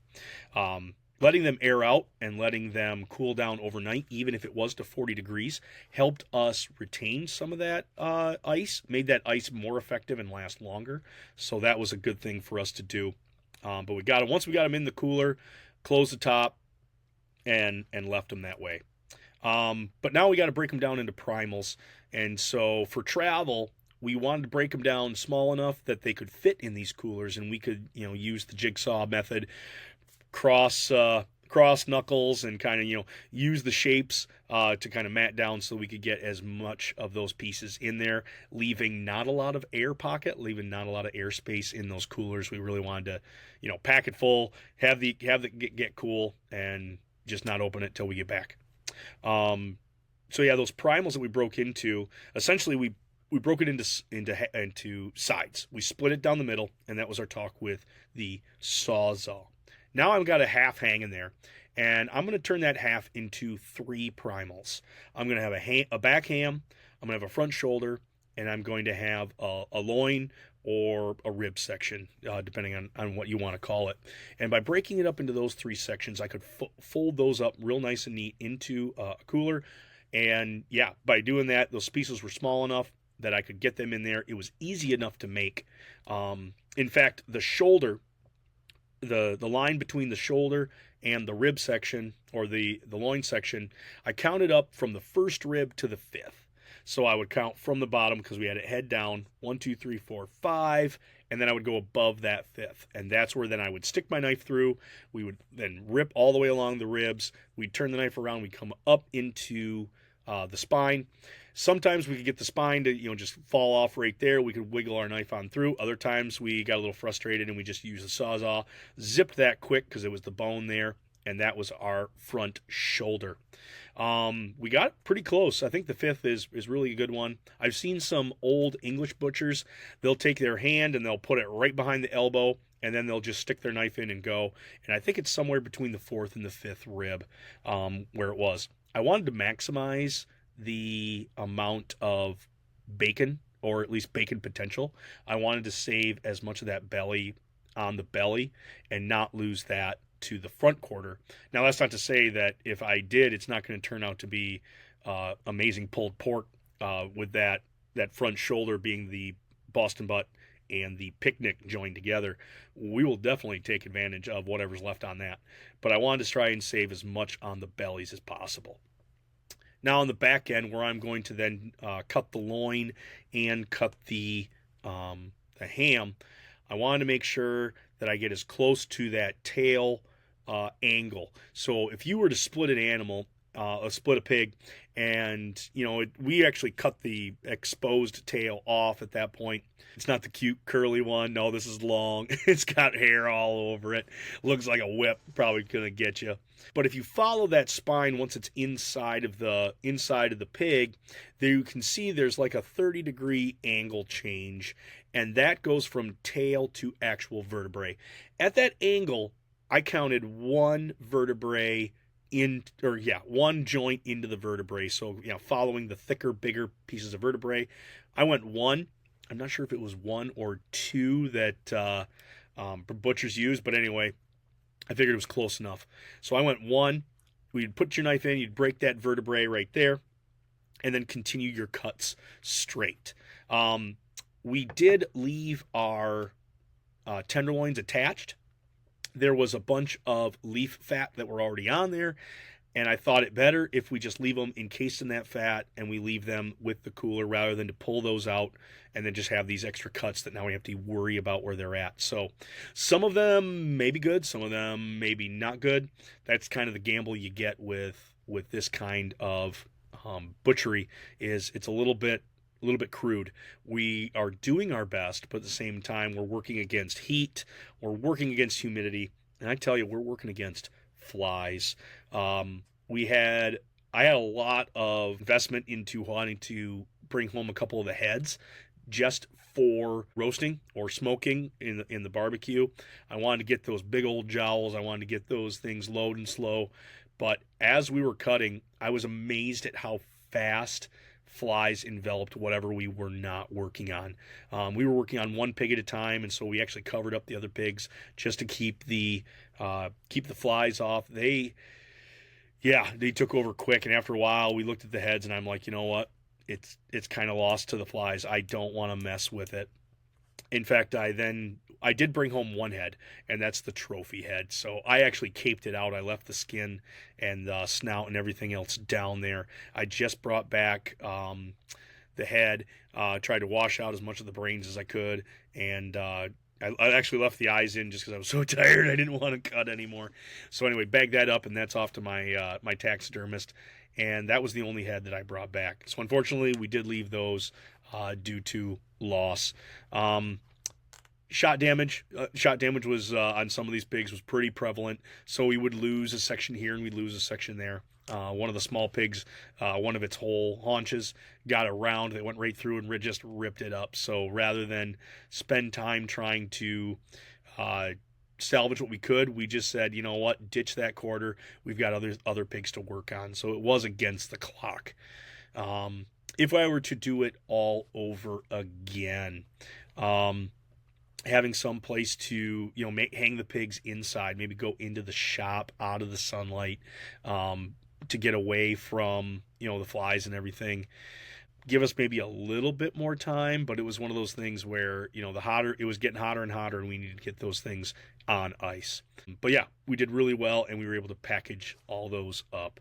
Letting them air out and letting them cool down overnight, even if it was to 40 degrees, helped us retain some of that ice, made that ice more effective and last longer. So that was a good thing for us to do. But once we got them in the cooler, closed the top, and left them that way. But now we got to break them down into primals. And so for travel, we wanted to break them down small enough that they could fit in these coolers, and we could use the jigsaw method, cross knuckles, and kind of use the shapes to kind of mat down so we could get as much of those pieces in there, leaving not a lot of air pocket, leaving not a lot of airspace in those coolers. We really wanted to pack it full, have the get cool, and just not open it till we get back. So yeah, those primals that we broke into, essentially we broke it into sides. We split it down the middle, and that was our talk with the Sawzall. Now I've got a half hanging there, and I'm going to turn that half into 3 primals. I'm going to have a back ham, I'm going to have a front shoulder, and I'm going to have a loin or a rib section, depending on what you want to call it. And by breaking it up into those 3 sections, I could fold those up real nice and neat into a cooler. And yeah, by doing that, those pieces were small enough that I could get them in there. It was easy enough to make. In fact, the shoulder, the line between the shoulder and the rib section, or the loin section, I counted up from the first rib to the 5th. So I would count from the bottom, because we had it head down, 1, 2, 3, 4, 5, and then I would go above that 5th. And that's where then I would stick my knife through. We would then rip all the way along the ribs. We'd turn the knife around. We'd come up into the spine. Sometimes we could get the spine to just fall off right there. We could wiggle our knife on through. Other times we got a little frustrated and we just used the Sawzall, zipped that quick because it was the bone there, and that was our front shoulder. We got pretty close. I think the fifth is really a good one. I've seen some old English butchers. They'll take their hand and they'll put it right behind the elbow, and then they'll just stick their knife in and go. And I think it's somewhere between the fourth and the fifth rib where it was. I wanted to maximize the amount of bacon, or at least bacon potential. I wanted to save as much of that belly on the belly and not lose that to the front quarter. Now, that's not to say that if I did, it's not going to turn out to be amazing pulled pork with that front shoulder being the Boston butt and the picnic joined together. We will definitely take advantage of whatever's left on that. But I wanted to try and save as much on the bellies as possible. Now on the back end, where I'm going to then cut the loin and cut the ham, I wanted to make sure that I get as close to that tail angle. So if you were to split an animal, split a pig, and we actually cut the exposed tail off at that point. It's not the cute curly one. No, this is long. It's got hair all over it. Looks like a whip. Probably gonna get you. But if you follow that spine once it's inside of the pig, there you can see there's like a 30-degree angle change, and that goes from tail to actual vertebrae. At that angle, I counted one vertebrae one joint into the vertebrae. So, following the thicker, bigger pieces of vertebrae, I went one. I'm not sure if it was one or two that butchers use, but anyway, I figured it was close enough. So I went one. You'd put your knife in, you'd break that vertebrae right there, and then continue your cuts straight. We did leave our tenderloins attached. There was a bunch of leaf fat that were already on there, and I thought it better if we just leave them encased in that fat and we leave them with the cooler rather than to pull those out and then just have these extra cuts that now we have to worry about where they're at. So some of them may be good, some of them may be not good. That's kind of the gamble you get with this kind of butchery. Is it's a little bit crude. We are doing our best, but at the same time, we're working against heat, we're working against humidity, and I tell you, we're working against flies. I had a lot of investment into wanting to bring home a couple of the heads just for roasting or smoking in the barbecue. I wanted to get those big old jowls. I wanted to get those things low and slow. But as we were cutting, I was amazed at how fast flies enveloped whatever we were not working on. We were working on one pig at a time, and so we actually covered up the other pigs just to keep the flies off. They took over quick, and after a while, we looked at the heads, and I'm like, you know what? It's kind of lost to the flies. I don't want to mess with it. In fact, I did bring home one head, and that's the trophy head. So I actually caped it out. I left the skin and the snout and everything else down there. I just brought back the head, tried to wash out as much of the brains as I could, and I actually left the eyes in just because I was so tired. I didn't want to cut anymore. So anyway, bagged that up, and that's off to my taxidermist. And that was the only head that I brought back. So unfortunately, we did leave those due to loss. Shot damage was on some of these pigs was pretty prevalent. So we would lose a section here and we'd lose a section there. One of the small pigs, one of its whole haunches got around. They went right through and just ripped it up. So rather than spend time trying to salvage what we could, we just said, you know what, ditch that quarter. We've got other pigs to work on. So it was against the clock. If I were to do it all over again, having some place to hang the pigs inside, maybe go into the shop out of the sunlight, to get away from the flies and everything. Give us maybe a little bit more time, but it was one of those things where it was getting hotter and hotter, and we needed to get those things on ice. But yeah, we did really well, and we were able to package all those up.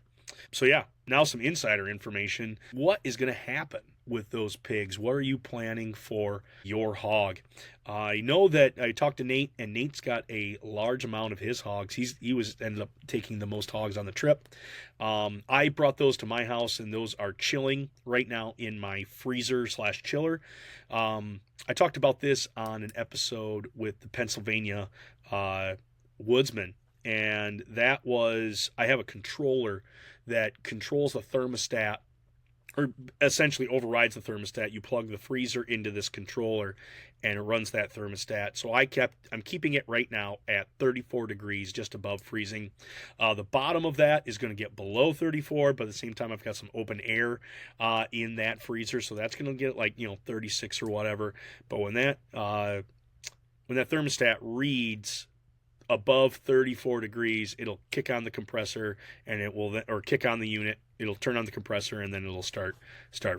So yeah, now some insider information. What is going to happen with those pigs? What are you planning for your hog? I know that I talked to Nate, and Nate's got a large amount of his hogs. He ended up taking the most hogs on the trip. I brought those to my house, and those are chilling right now in my freezer/chiller. I talked about this on an episode with the Pennsylvania woodsman, and that was, I have a controller that controls the thermostat, or essentially overrides the thermostat. You plug the freezer into this controller and it runs that thermostat. So I'm keeping it right now at 34 degrees, just above freezing. The bottom of that is going to get below 34, but at the same time I've got some open air in that freezer, so that's going to get like 36 or whatever. But when that thermostat reads above 34 degrees, it'll kick on the compressor, and it will then, or kick on the unit, it'll turn on the compressor, and then it'll start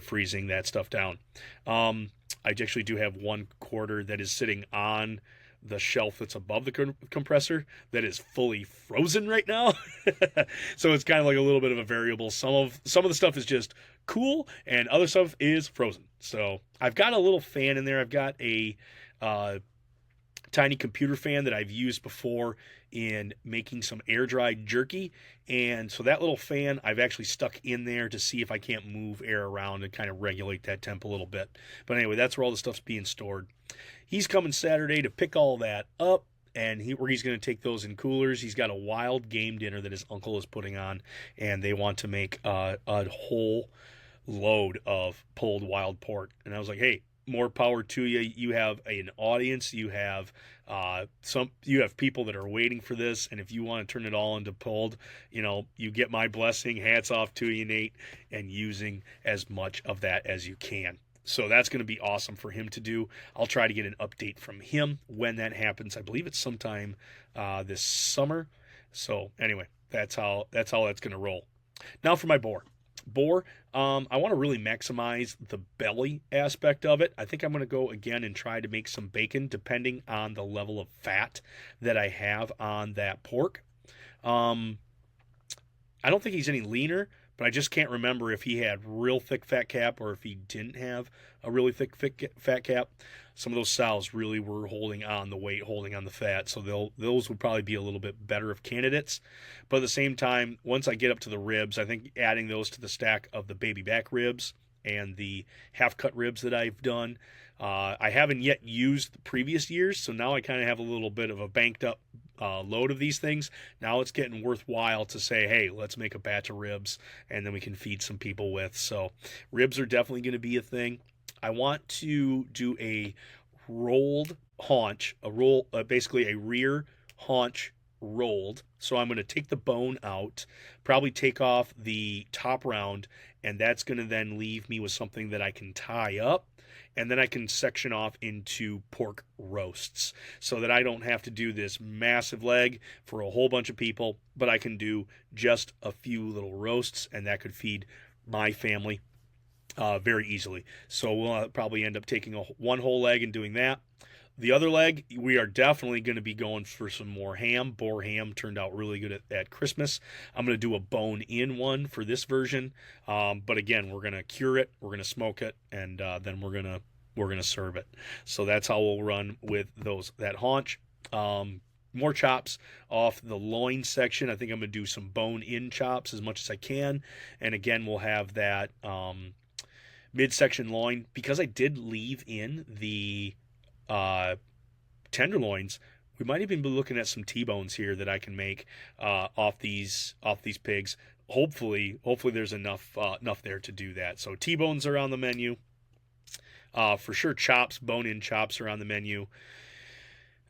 freezing that stuff down. I actually do have one quarter that is sitting on the shelf that's above the compressor that is fully frozen right now. So it's kind of like a little bit of a variable. Some of the stuff is just cool, and other stuff is frozen. So I've got a little fan in there. I've got a tiny computer fan that I've used before in making some air dried jerky, and so that little fan I've actually stuck in there to see if I can't move air around and kind of regulate that temp a little bit. But anyway, that's where all the stuff's being stored. He's coming Saturday to pick all that up, and he's going to take those in coolers. He's got a wild game dinner that his uncle is putting on, and they want to make a whole load of pulled wild pork. And I was like, hey, more power to you. You have an audience. You have people that are waiting for this, and if you want to turn it all into pulled, you get my blessing. Hats off to you, Nate, and using as much of that as you can. So that's going to be awesome for him to do. I'll try to get an update from him when that happens. I believe it's sometime this summer. So anyway, that's how that's going to roll. Now for my boar. I want to really maximize the belly aspect of it. I think I'm going to go again and try to make some bacon depending on the level of fat that I have on that pork. I don't think he's any leaner, but I just can't remember if he had real thick fat cap or if he didn't have a really thick fat cap. Some of those sows really were holding on the weight, holding on the fat, so those would probably be a little bit better of candidates. But at the same time, once I get up to the ribs, I think adding those to the stack of the baby back ribs and the half-cut ribs that I've done, I haven't yet used the previous years, so now I kind of have a little bit of a banked-up load of these things. Now it's getting worthwhile to say, hey, let's make a batch of ribs, and then we can feed some people with. So ribs are definitely going to be a thing. I want to do a rolled haunch, basically a rear haunch rolled. So I'm going to take the bone out, probably take off the top round, and that's going to then leave me with something that I can tie up, and then I can section off into pork roasts so that I don't have to do this massive leg for a whole bunch of people, but I can do just a few little roasts, and that could feed my family very easily. So we'll probably end up taking one whole leg and doing that. The other leg, we are definitely going to be going for some more ham. Boar ham turned out really good at Christmas. I'm going to do a bone-in one for this version, but again, we're going to cure it, we're going to smoke it, and then we're going to serve it. So that's how we'll run with that haunch. More chops off the loin section. I think I'm going to do some bone-in chops as much as I can, and again, we'll have that midsection loin, because I did leave in the tenderloins. We might even be looking at some T-bones here that I can make off these pigs. Hopefully there's enough there to do that. So T-bones are on the menu. For sure, chops, bone-in chops are on the menu.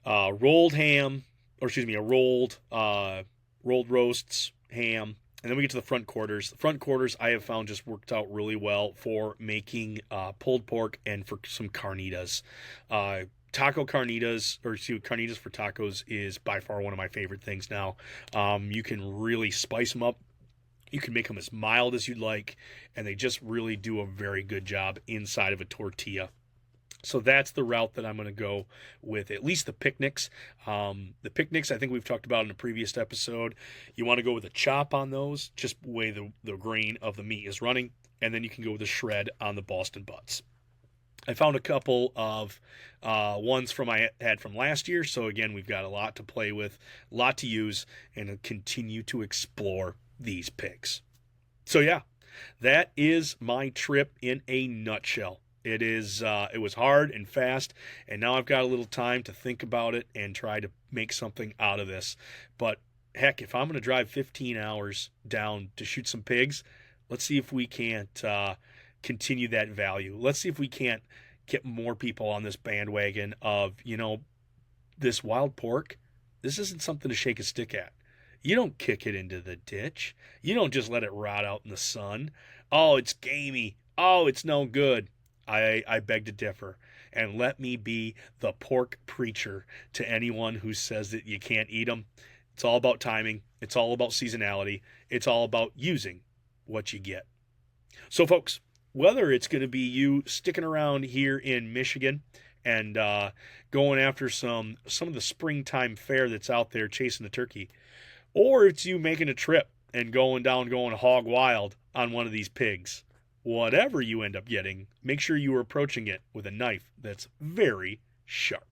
Rolled ham, or excuse me, rolled roasts, ham. And then we get to the front quarters. The front quarters I have found just worked out really well for making pulled pork and for some carnitas. Taco carnitas, or carnitas for tacos, is by far one of my favorite things now. You can really spice them up. You can make them as mild as you'd like, and they just really do a very good job inside of a tortilla. So that's the route that I'm going to go with, at least the picnics. The picnics, I think we've talked about in a previous episode. You want to go with a chop on those, just the way the grain of the meat is running, and then you can go with a shred on the Boston butts. I found a couple of ones I had from last year, so again, we've got a lot to play with, a lot to use, and continue to explore these pigs. So yeah, that is my trip in a nutshell. It was hard and fast, and now I've got a little time to think about it and try to make something out of this. But heck, if I'm going to drive 15 hours down to shoot some pigs, let's see if we can't continue that value. Let's see if we can't get more people on this bandwagon of, this wild pork. This isn't something to shake a stick at. You don't kick it into the ditch. You don't just let it rot out in the sun. Oh, it's gamey. Oh, it's no good. I beg to differ. And let me be the pork preacher to anyone who says that you can't eat them. It's all about timing. It's all about seasonality. It's all about using what you get. So, folks, whether it's going to be you sticking around here in Michigan and going after some of the springtime fare that's out there chasing the turkey, or it's you making a trip and going hog wild on one of these pigs, whatever you end up getting, make sure you are approaching it with a knife that's very sharp.